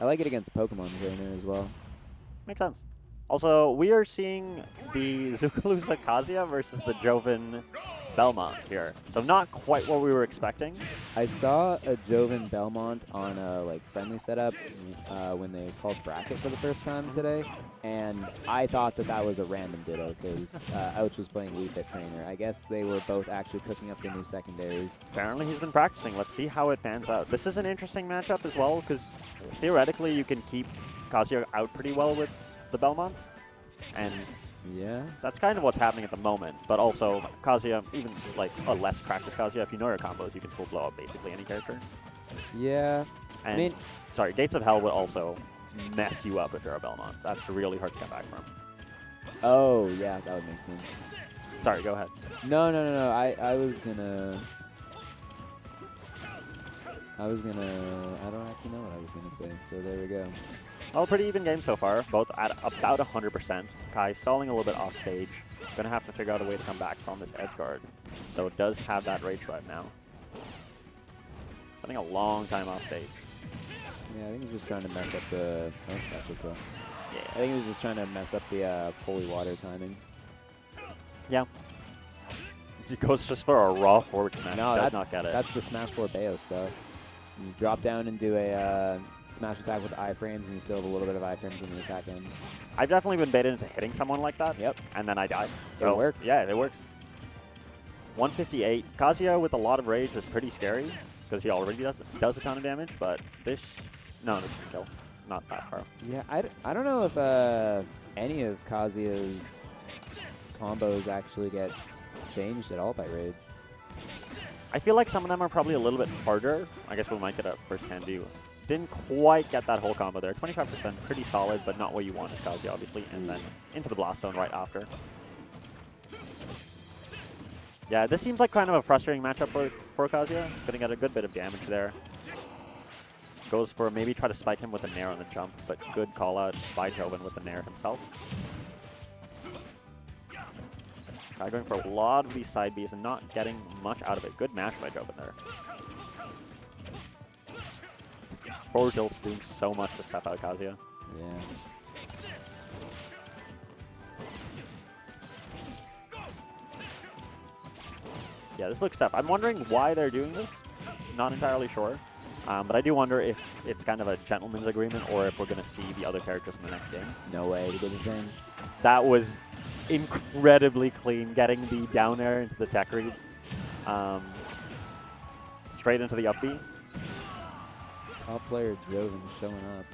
I like it against Pokemon Trainer as well. Makes sense. Also, we are seeing the Zookalooza Kazuya versus the Jovann Belmont here. So not quite what we were expecting. I saw a Jovann Belmont on a friendly setup when they called bracket for the first time today, and I thought that was a random ditto because Ouch was playing Wii Fit Trainer. I guess they were both actually cooking up the new secondaries. Apparently he's been practicing. Let's see how it pans out. This is an interesting matchup as well because theoretically you can keep Kazuya out pretty well with the Belmonts, and yeah, that's kind of what's happening at the moment. But also Kazuya, even like a less practiced Kazuya, if you know your combos, you can still blow up basically any character. Yeah, And, I mean, sorry, Gates of Hell will also mess you up if you're a Belmont. That's really hard to come back from. oh yeah, that would make sense. Sorry, go ahead. No. I was gonna. I don't actually know what I was gonna say. So there we go. Well, pretty even game so far, both at about 100%. Kai stalling a little bit off stage. Gonna have to figure out a way to come back from this edge guard, though it does have that rage right now. Spending a long time off stage. Yeah, I think he's just trying to mess up the. Oh, that's a kill. Yeah. I think he was just trying to mess up the holy water timing. Yeah. He goes just for a raw forward smash. No, Does not get it. That's the Smash 4 Bayo stuff. You drop down and do a smash attack with iframes, and you still have a little bit of iframes when the attack ends. I've definitely been baited into hitting someone like that. Yep. And then I die. So it works. Yeah, it works. 158. Kazuya with a lot of rage is pretty scary because he already does a ton of damage, but this... No, this is a kill. Not that far. Yeah, I don't know if any of Kazuya's combos actually get changed at all by rage. I feel like some of them are probably a little bit harder. I guess we might get a first-hand view. Didn't quite get that whole combo there. 25%, pretty solid, but not what you want as Kazuya, obviously. And then into the blast zone right after. Yeah, this seems like kind of a frustrating matchup for Kazuya. Gonna get a good bit of damage there. Goes for maybe try to spike him with a nair on the jump, but good call out by Jovann with the nair himself. Going for a lot of these side Bs and not getting much out of it. Good mash by Jovann there. Forward tilt's doing so much to step out Kazuya. Yeah. Yeah, this looks tough. I'm wondering why they're doing this. Not entirely sure. But I do wonder if it's kind of a gentleman's agreement or if we're going to see the other characters in the next game. No way to get the thing. That was incredibly clean, getting the down air into the tech read. Straight into the up B. Top player Jovann showing up.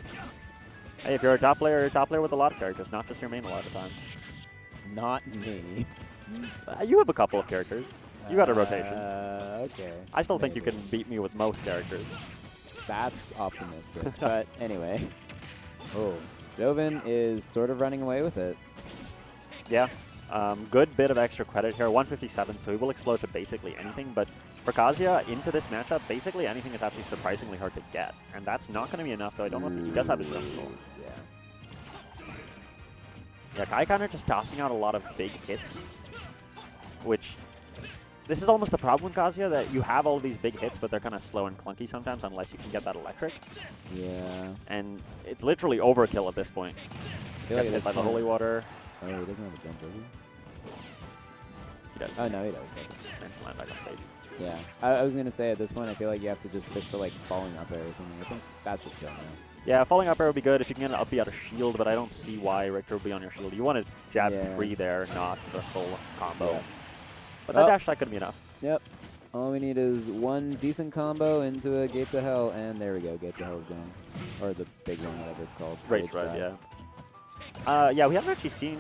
Hey, if you're a top player, you're a top player with a lot of characters, not just your main a lot of the time. Not me. You have a couple of characters. You got a rotation. Okay. I still think you can beat me with most characters. That's optimistic. But anyway. Oh, Jovann is sort of running away with it. Yeah. Good bit of extra credit here. 157, so he will explode to basically anything. But for Kazuya, into this matchup, basically anything is actually surprisingly hard to get. And that's not going to be enough, though. I don't know if he does have his jump soul. Yeah. Yeah, Kai kind of just tossing out a lot of big hits, which... This is almost the problem with Kazuya, that you have all these big hits, but they're kind of slow and clunky sometimes unless you can get that electric. Yeah. And it's literally overkill at this point. Like Gets hit by the holy water. Oh, he doesn't have a jump, does he? He does. Oh, no, he does. And land back on stage. Yeah. I was going to say, at this point, I feel like you have to just fish for, falling up air or something. I think that should kill now. Yeah, falling up air would be good if you can get an up B out of shield, but I don't see why Richter would be on your shield. You want to jab 3 there, not the full combo. Yeah. But that dash, that could be enough. Yep. All we need is one decent combo into a Gates of Hell, and there we go. Gates of Hell is gone. Or the big one, whatever it's called. Rage Drive, yeah. Yeah, we haven't actually seen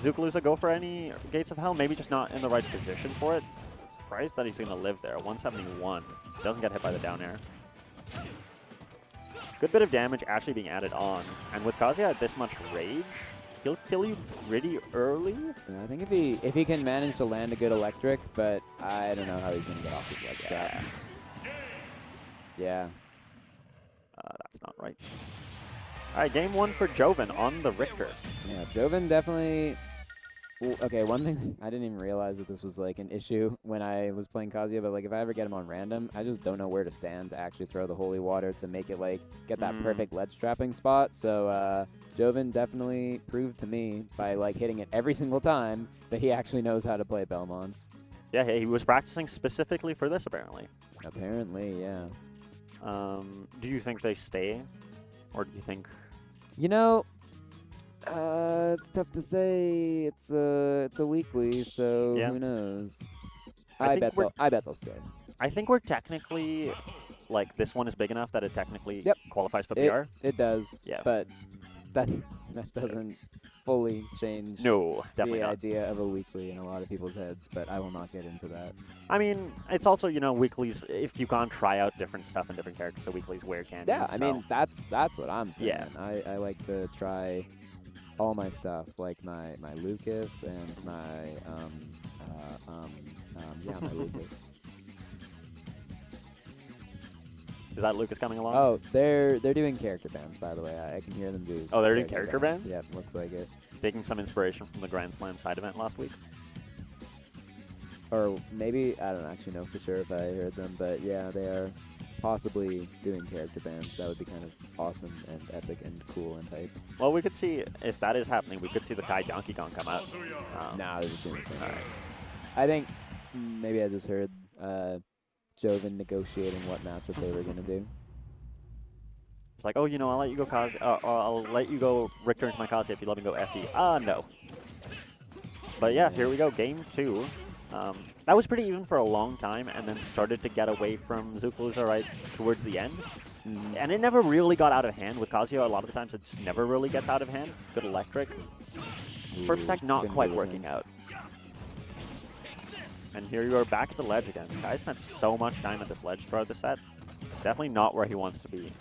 Zookalooza go for any Gates of Hell. Maybe just not in the right position for it. Surprised that he's going to live there. 171. Doesn't get hit by the down air. Good bit of damage actually being added on. And with Kazuya at this much rage, he'll kill you pretty early. Yeah, I think if he can manage to land a good electric, but I don't know how he's going to get off his leg trap. Yeah. That's not right. All right, game 1 for Jovann on the Richter. Yeah, Jovann definitely Well, okay, one thing, I didn't even realize that this was like an issue when I was playing Kazuya, but like if I ever get him on random, I just don't know where to stand to actually throw the holy water to make it like get that perfect ledge trapping spot. So Jovann definitely proved to me by like hitting it every single time that he actually knows how to play Belmonts. Yeah, he was practicing specifically for this, apparently. Apparently, yeah. Do you think they stay? Or do you think... You know, it's tough to say. It's a weekly, so Yeah. who knows? I I bet they'll stay. I think we're technically, like, this one is big enough that it technically qualifies for It, PR. it does. Yeah. But that doesn't fully change No, definitely the not. idea of a weekly in a lot of people's heads, but I will not get into that. I mean, it's also, you know, weeklies, if you can't try out different stuff and different characters, so weeklies where can Yeah, you? I So- mean, that's what I'm saying. Yeah. I like to try all my stuff, like my Lucas and my my Lucas. Is that Lucas coming along? Oh, they're doing character bans, by the way. I can hear them do. Oh, they're doing character bans? Yep, looks like it. Taking some inspiration from the Grand Slam side event last week. Or maybe, I don't actually know for sure if I heard them, but yeah, they are possibly doing character bans. That would be kind of awesome and epic and cool and hype. Well, we could see, if that is happening, we could see the Kai Donkey Kong come out. Nah, they're just doing the same. I think maybe I just heard Jovann negotiating what matchup they were going to do. It's like, oh, you know, I'll let you go I'll let you go Richter into my Kazuya if you let me go FD. No. But yeah, here we go, game 2. That was pretty even for a long time, and then started to get away from Zookalooza right towards the end. And it never really got out of hand with Kazuya. A lot of the times it just never really gets out of hand. Good electric. First attack not couldn't quite do working anything. out. And here you are back at the ledge again. Kai spent so much time at this ledge throughout the set. Definitely not where he wants to be.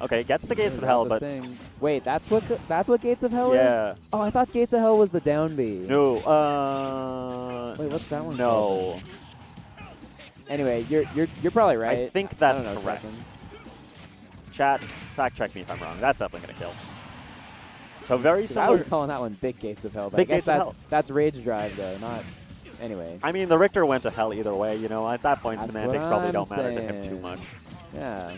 Okay, gets the Gates of Hell, but wait, that's what Gates of Hell yeah. is? Oh, I thought Gates of Hell was the down B. No, Wait, what's that one? no. called? Anyway, you're probably right. I think I that's don't know, correct. Stefan. Chat, fact check me if I'm wrong. That's definitely gonna kill. So very 'Cause similar. I was calling that one Big Gates of Hell, but Big I guess Gates of Hell. that's Rage Drive though, not. Anyway. I mean, the Richter went to hell either way. You know, at that point, That's semantics what probably I'm don't matter to him saying. too much. Yeah.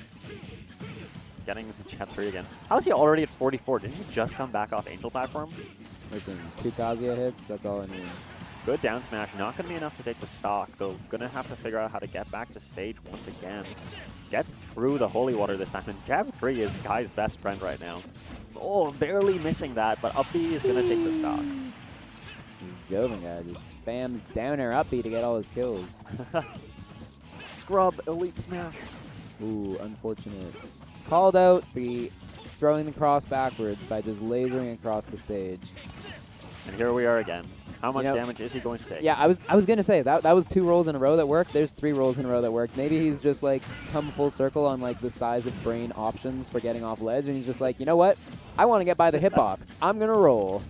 Getting to chat 3 again. How is he already at 44? Didn't he just come back off Angel platform? Listen, 2 Kazuya hits, that's all it needs. Good down smash. Not going to be enough to take the stock, though. Going to have to figure out how to get back to stage once again. Gets through the holy water this time, and jab 3 is Kai's best friend right now. Oh, barely missing that, but up B is going to take the stock. Jovann guy just spams down air up B to get all his kills. Scrub, elite smash. Ooh, unfortunate. Called out the throwing the cross backwards by just lasering across the stage. And here we are again. How much You know, damage is he going to take? Yeah, I was gonna say that was 2 rolls in a row that worked. There's 3 rolls in a row that worked. Maybe he's just like come full circle on like the size of brain options for getting off ledge, and he's just like, you know what? I want to get by the hitbox. I'm gonna roll.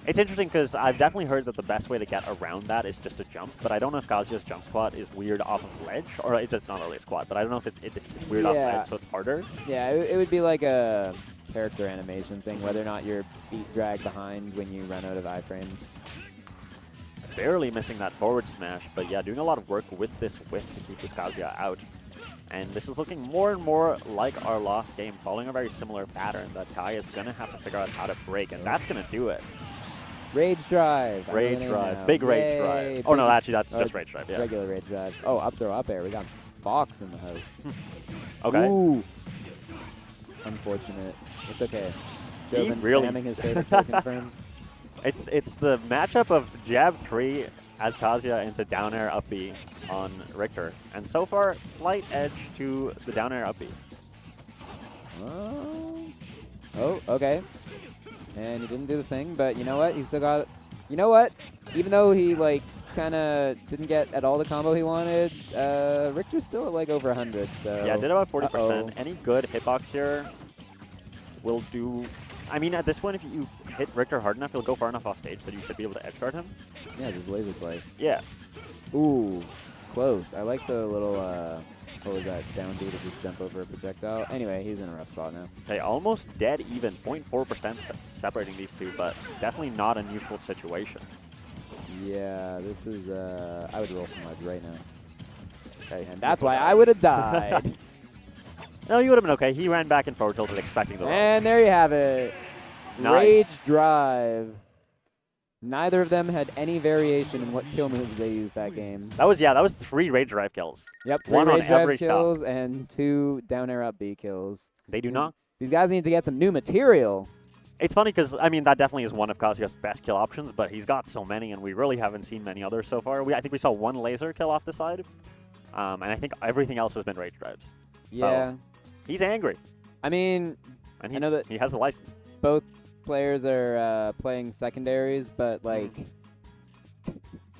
It's interesting because I've definitely heard that the best way to get around that is just to jump, but I don't know if Kazuya's jump squat is weird off of ledge, or it's not really a squat, but I don't know if it's weird off Yeah. ledge, so it's harder. Yeah, it would be like a character animation thing, whether or not your feet drag behind when you run out of iframes. Barely missing that forward smash, but yeah, doing a lot of work with this whiff to keep this Kazuya out. And this is looking more and more like our last game, following a very similar pattern that Kai is going to have to figure out how to break, and that's going to do it. Rage Drive. Rage Drive. Big Rage Drive. Oh, no, actually, that's just Rage Drive, yeah. Regular Rage Drive. Oh, up throw up air. We got Fox in the house. Okay. Ooh. Unfortunate. It's okay. He Jovann really- spamming his favorite kill confirm. It's the matchup of jab 3 as Kazuya into down air up B on Richter. And so far, slight edge to the down air up B. Oh, okay. And he didn't do the thing, but you know what? He still got it. You know what? Even though he, like, kind of didn't get at all the combo he wanted, Richter's still at, like, over 100, so... Yeah, did about 40%. Uh-oh. Any good hitbox here will do... I mean, at this point, if you hit Richter hard enough, he'll go far enough off stage that you should be able to edgeguard him. Yeah, just laser twice. Yeah. Ooh, close. I like the little What was that? Down D to just jump over a projectile? Anyway, he's in a rough spot now. They almost dead even, 0.4% separating these two, but definitely not a neutral situation. Yeah, this is, I would roll some ledge right now. Okay, And that's why I would have died. No, you would have been okay. He ran back and forward tilted expecting the roll. And there you have it. Nice. Rage Drive. Neither of them had any variation in what kill moves they used that game. That was 3 Rage Drive kills. Yep, 3 One on Rage Drive every kills stop. and 2 down air up B kills. They do not. These guys need to get some new material. It's funny because, I mean, that definitely is one of Kazuya's best kill options, but he's got so many, and we really haven't seen many others so far. I think we saw 1 laser kill off the side, and I think everything else has been Rage Drives. Yeah. So, he's angry. I mean, And I know that he has a license. both players are playing secondaries, but, like,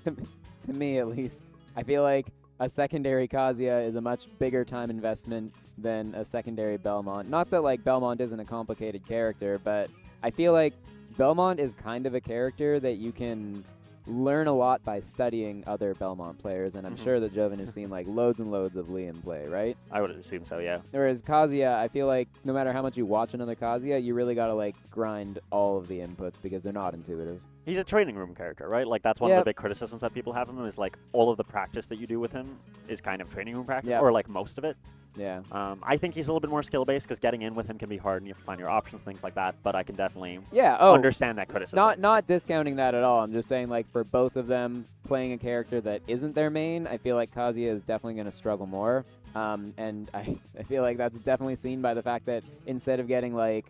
to me at least, I feel like a secondary Kazuya is a much bigger time investment than a secondary Belmont. Not that, like, Belmont isn't a complicated character, but I feel like Belmont is kind of a character that you can learn a lot by studying other Belmont players, and I'm sure that Jovann has seen, like, loads and loads of Liam play, right? I would assume so, yeah. Whereas Kazuya, I feel like no matter how much you watch another Kazuya, you really gotta, like, grind all of the inputs because they're not intuitive. He's a training room character, right? Like, that's one of the big criticisms that people have of him is, like, all of the practice that you do with him is kind of training room practice, or, like, most of it. Yeah. I think he's a little bit more skill-based because getting in with him can be hard and you have to find your options, things like that, but I can definitely understand that criticism. Not discounting that at all. I'm just saying, like, for both of them playing a character that isn't their main, I feel like Kazuya is definitely going to struggle more. And I feel like that's definitely seen by the fact that instead of getting, like,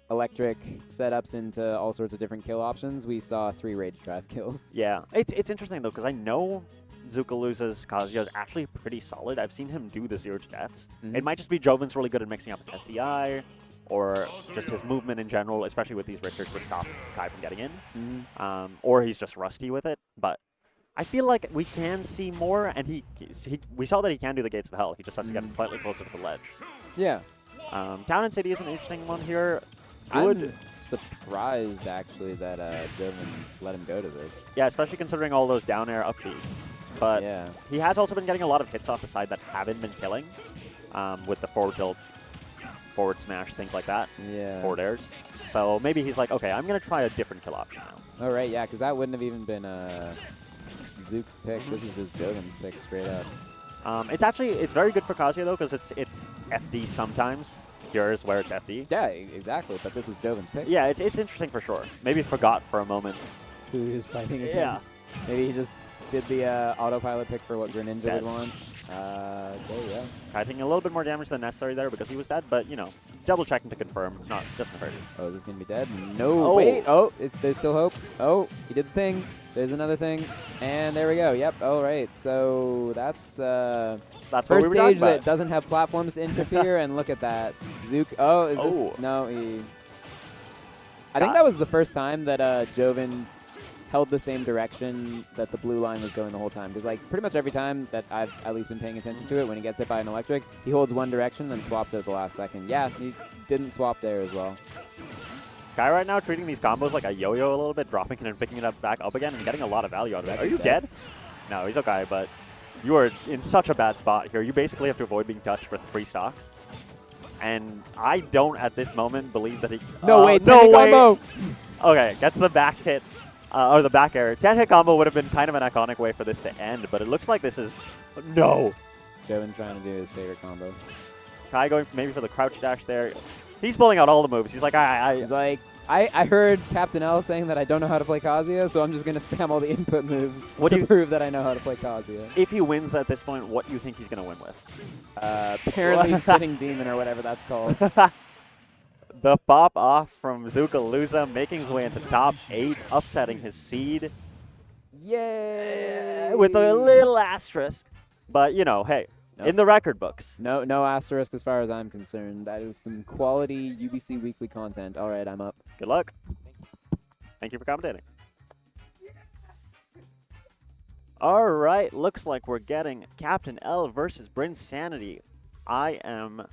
electric setups into all sorts of different kill options, we saw 3 Rage Drive kills. Yeah. It's interesting, though, because I know Zookalooza's Kazuya is actually pretty solid. I've seen him do the 0 to deaths. It might just be Jovann's really good at mixing up his SDI, or just his movement in general, especially with these Richters to stop Kai from getting in. Or he's just rusty with it. But I feel like we can see more, and we saw that he can do the Gates of Hell. He just has to get slightly closer to the ledge. Yeah. Town and City is an interesting one here. I'm surprised, actually, that Jovann let him go to this. Yeah, especially considering all those down air up Bs. But he has also been getting a lot of hits off the side that haven't been killing with the forward tilt, forward smash, things like that. Yeah. Forward airs. So maybe he's like, okay, I'm going to try a different kill option now. Oh, right, yeah, because that wouldn't have even been Zook's pick. This is just Jovann's pick straight up. It's very good for Kazuya, though, because it's FD sometimes. Here's where it's FD. Yeah, exactly, but this was Jovann's pick. Yeah, it's interesting for sure. Maybe forgot for a moment who he was fighting against. Yeah. Maybe he just did the autopilot pick for what Greninja would want. There you go. I think a little bit more damage than necessary there because he was dead, but, you know, double checking to confirm. It's not just hurt. Oh, is this going to be dead? No, wait. Oh, there's still hope. Oh, he did the thing. There's another thing. And there we go. Yep. All right. So that's first stage that doesn't have platforms to interfere, and look at that. Zook. Oh, is this? No, I think that was the first time that Jovann held the same direction that the blue line was going the whole time. Because, like, pretty much every time that I've at least been paying attention to it, when he gets hit by an electric, he holds one direction, then swaps it at the last second. Yeah, he didn't swap there as well. Guy right now treating these combos like a yo-yo a little bit, dropping it and picking it up back up again and getting a lot of value out of it. Are you dead? No, he's okay, but you are in such a bad spot here. You basically have to avoid being touched for 3 stocks. And I don't, at this moment, believe that he... No way, 10-hit combo! Okay, gets the back hit, or the back air. 10-hit combo would have been kind of an iconic way for this to end, but it looks like this is... No! Jovann trying to do his favorite combo. Kai going maybe for the crouch dash there. He's pulling out all the moves. He's like, He's like, I heard Captain L saying that I don't know how to play Kazuya, so I'm just going to spam all the input moves to prove that I know how to play Kazuya. If he wins at this point, what do you think he's going to win with? Apparently Spitting Demon or whatever that's called. The pop off from Zookalooza, making his way into top 8, upsetting his seed. Yay! With a little asterisk. But, you know, hey, in the record books. No asterisk as far as I'm concerned. That is some quality UBC weekly content. All right, I'm up. Good luck. Thank you for commentating. All right, looks like we're getting Captain L versus Bryn Sanity. I am